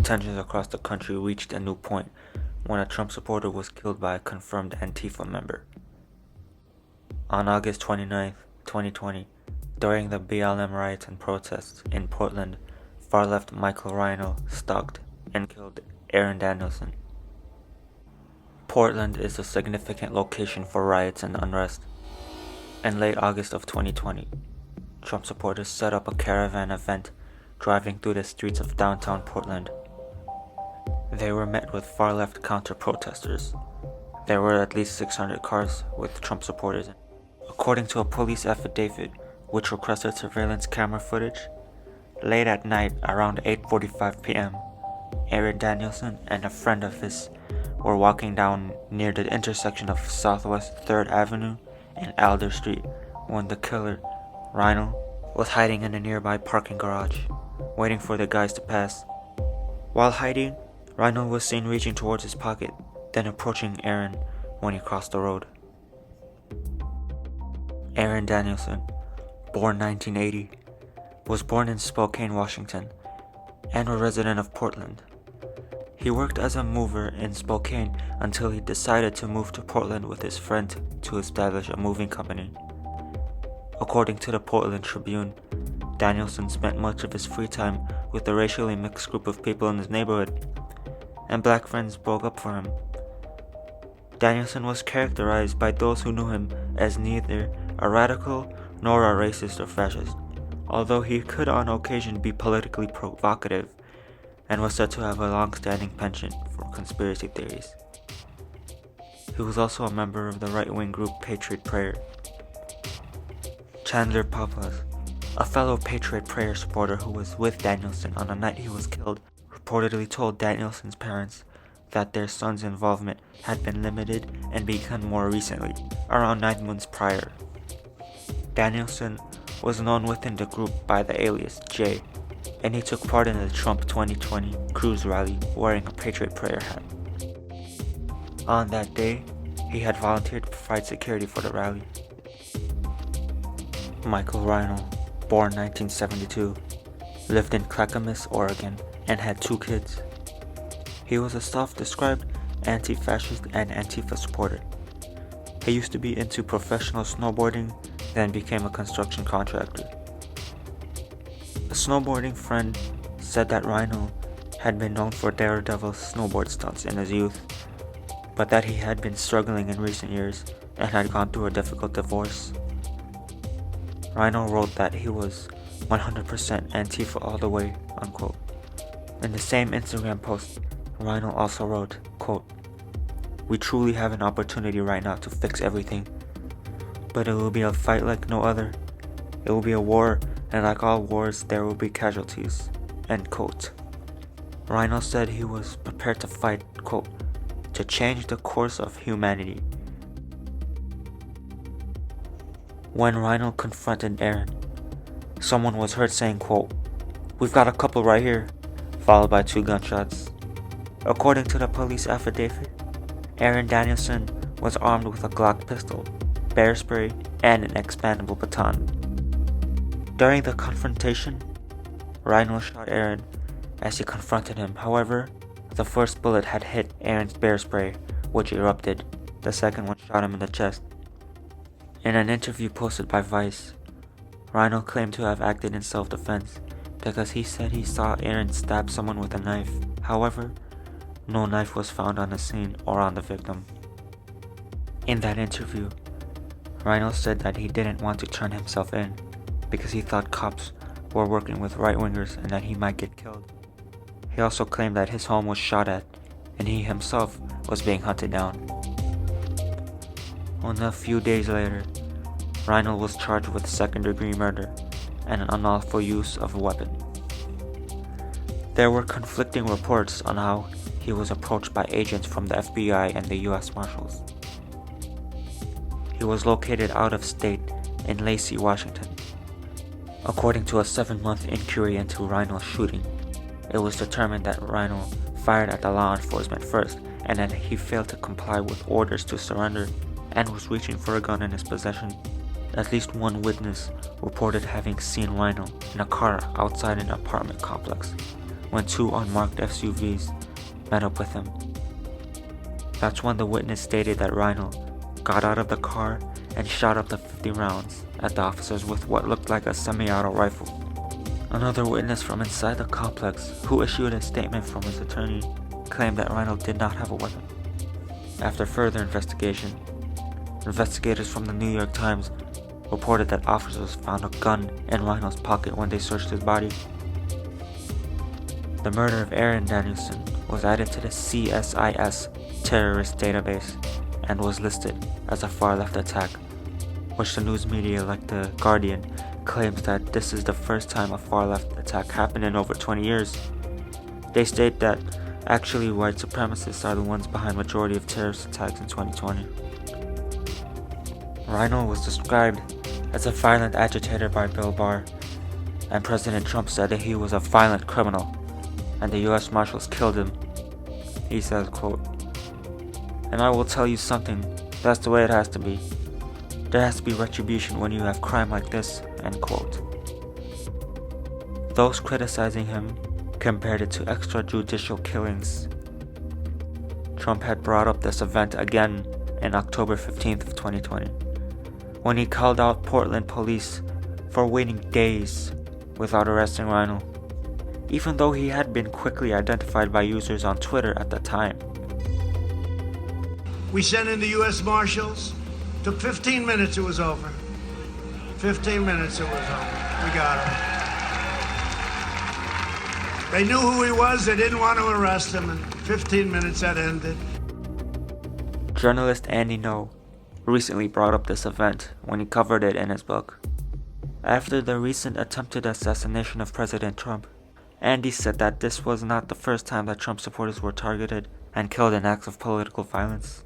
tensions across the country reached a new point when a Trump supporter was killed by a confirmed Antifa member. On August 29, 2020, during the BLM riots and protests in Portland, far-left Michael Rhino stalked and killed Aaron Danielson. Portland is a significant location for riots and unrest. In late August of 2020, Trump supporters set up a caravan event driving through the streets of downtown Portland. They were met with far-left counter-protesters. There were at least 600 cars with Trump supporters in. According to a police affidavit, which requested surveillance camera footage, late at night around 8:45 p.m., Aaron Danielson and a friend of his were walking down near the intersection of Southwest 3rd Avenue and Alder Street when the killer, Rhino, was hiding in a nearby parking garage, waiting for the guys to pass. While hiding, Rhino was seen reaching towards his pocket, then approaching Aaron when he crossed the road. Aaron Danielson, born 1980, was born in Spokane, Washington, and a resident of Portland. He worked as a mover in Spokane until he decided to move to Portland with his friend to establish a moving company. According to the Portland Tribune, Danielson spent much of his free time with a racially mixed group of people in his neighborhood, and black friends spoke up for him. Danielson was characterized by those who knew him as neither a radical nor a racist or fascist, although he could on occasion be politically provocative and was said to have a long-standing penchant for conspiracy theories. He was also a member of the right-wing group Patriot Prayer. Chandler Papas, a fellow Patriot Prayer supporter who was with Danielson on the night he was killed, reportedly told Danielson's parents that their son's involvement had been limited and begun more recently, around 9 months prior. Danielson was known within the group by the alias Jay, and he took part in the Trump 2020 Cruise rally wearing a Patriot Prayer hat. On that day, he had volunteered to provide security for the rally. Michael Rhino, born 1972, lived in Clackamas, Oregon, and had 2 kids. He was a self-described anti-fascist and Antifa supporter. He used to be into professional snowboarding, then became a construction contractor. A snowboarding friend said that Rhino had been known for daredevil snowboard stunts in his youth, but that he had been struggling in recent years and had gone through a difficult divorce. Rhino wrote that he was 100% Antifa all the way, unquote. In the same Instagram post, Rhino also wrote, quote, "We truly have an opportunity right now to fix everything, but it will be a fight like no other. It will be a war, and like all wars, there will be casualties," end quote. Rhino said he was prepared to fight, quote, "to change the course of humanity." When Rhino confronted Aaron, someone was heard saying, quote, "We've got a couple right here," followed by 2 gunshots. According to the police affidavit, Aaron Danielson was armed with a Glock pistol, bear spray, and an expandable baton. During the confrontation, Rhino shot Aaron as he confronted him. However, the first bullet had hit Aaron's bear spray, which erupted. The second one shot him in the chest. In an interview posted by Vice, Rhino claimed to have acted in self-defense because he said he saw Aaron stab someone with a knife. However, no knife was found on the scene or on the victim. In that interview, Rhino said that he didn't want to turn himself in because he thought cops were working with right-wingers and that he might get killed. He also claimed that his home was shot at and he himself was being hunted down. Only a few days later, Rhino was charged with second-degree murder and an unlawful use of a weapon. There were conflicting reports on how he was approached by agents from the FBI and the U.S. Marshals. He was located out of state in Lacey, Washington. According to a 7-month inquiry into Rhino's shooting, it was determined that Rhino fired at the law enforcement first and that he failed to comply with orders to surrender and was reaching for a gun in his possession. At least one witness reported having seen Rhino in a car outside an apartment complex when two unmarked SUVs met up with him. That's when the witness stated that Rhino got out of the car and shot up to 50 rounds at the officers with what looked like a semi-auto rifle. Another witness from inside the complex, who issued a statement from his attorney, claimed that Rhino did not have a weapon. After further investigation, investigators from the New York Times reported that officers found a gun in Rhino's pocket when they searched his body. The murder of Aaron Danielson was added to the CSIS terrorist database and was listed as a far-left attack, which the news media like The Guardian claims that this is the first time a far-left attack happened in over 20 years. They state that actually white supremacists are the ones behind majority of terrorist attacks in 2020. Rhino was described as a violent agitator by Bill Barr, and President Trump said that he was a violent criminal, and the US Marshals killed him. He says, quote, "And I will tell you something, that's the way it has to be. There has to be retribution when you have crime like this," end quote. Those criticizing him compared it to extrajudicial killings. Trump had brought up this event again on October 15th of 2020, when he called out Portland police for waiting days without arresting Rhino, even though he had been quickly identified by users on Twitter at the time. We sent in the U.S. Marshals. Took 15 minutes, it was over. 15 minutes, it was over. We got him. They knew who he was, they didn't want to arrest him, and 15 minutes that ended. Journalist Andy Ngo recently brought up this event when he covered it in his book. After the recent attempted assassination of President Trump, Andy said that this was not the first time that Trump supporters were targeted and killed in acts of political violence.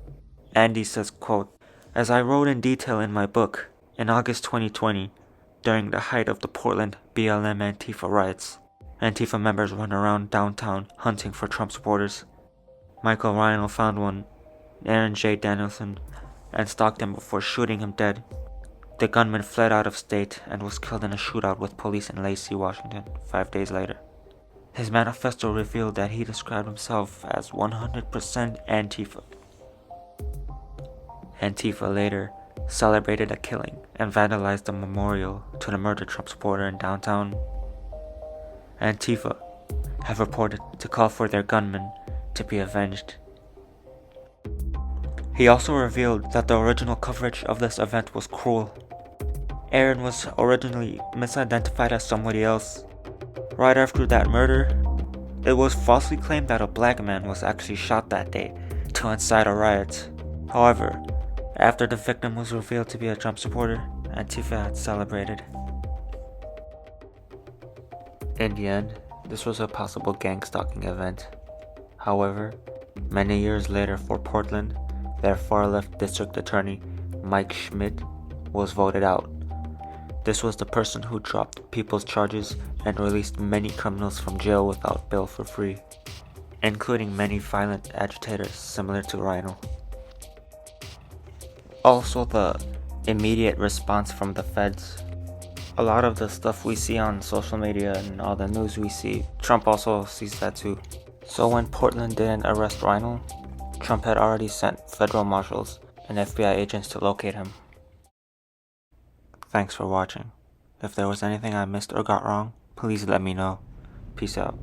Andy says, quote, "As I wrote in detail in my book, in August 2020, during the height of the Portland BLM Antifa riots, Antifa members went around downtown hunting for Trump supporters. Michael Rhino found one, Aaron J. Danielson, and stalked him before shooting him dead. The gunman fled out of state and was killed in a shootout with police in Lacey, Washington, 5 days later." His manifesto revealed that he described himself as 100% Antifa. Antifa later celebrated a killing and vandalized a memorial to the murdered Trump supporter in downtown. Antifa have reported to call for their gunman to be avenged. He also revealed that the original coverage of this event was cruel. Aaron was originally misidentified as somebody else. Right after that murder, it was falsely claimed that a black man was actually shot that day to incite a riot. However, after the victim was revealed to be a Trump supporter, Antifa had celebrated. In the end, this was a possible gang-stalking event. However, many years later for Portland, their far-left district attorney, Mike Schmidt, was voted out. This was the person who dropped people's charges and released many criminals from jail without bail for free, including many violent agitators similar to Rhino. Also, the immediate response from the feds. A lot of the stuff we see on social media and all the news we see, Trump also sees that too. So when Portland didn't arrest Rhino, Trump had already sent federal marshals and FBI agents to locate him. Thanks for watching. If there was anything I missed or got wrong, please let me know. Peace out.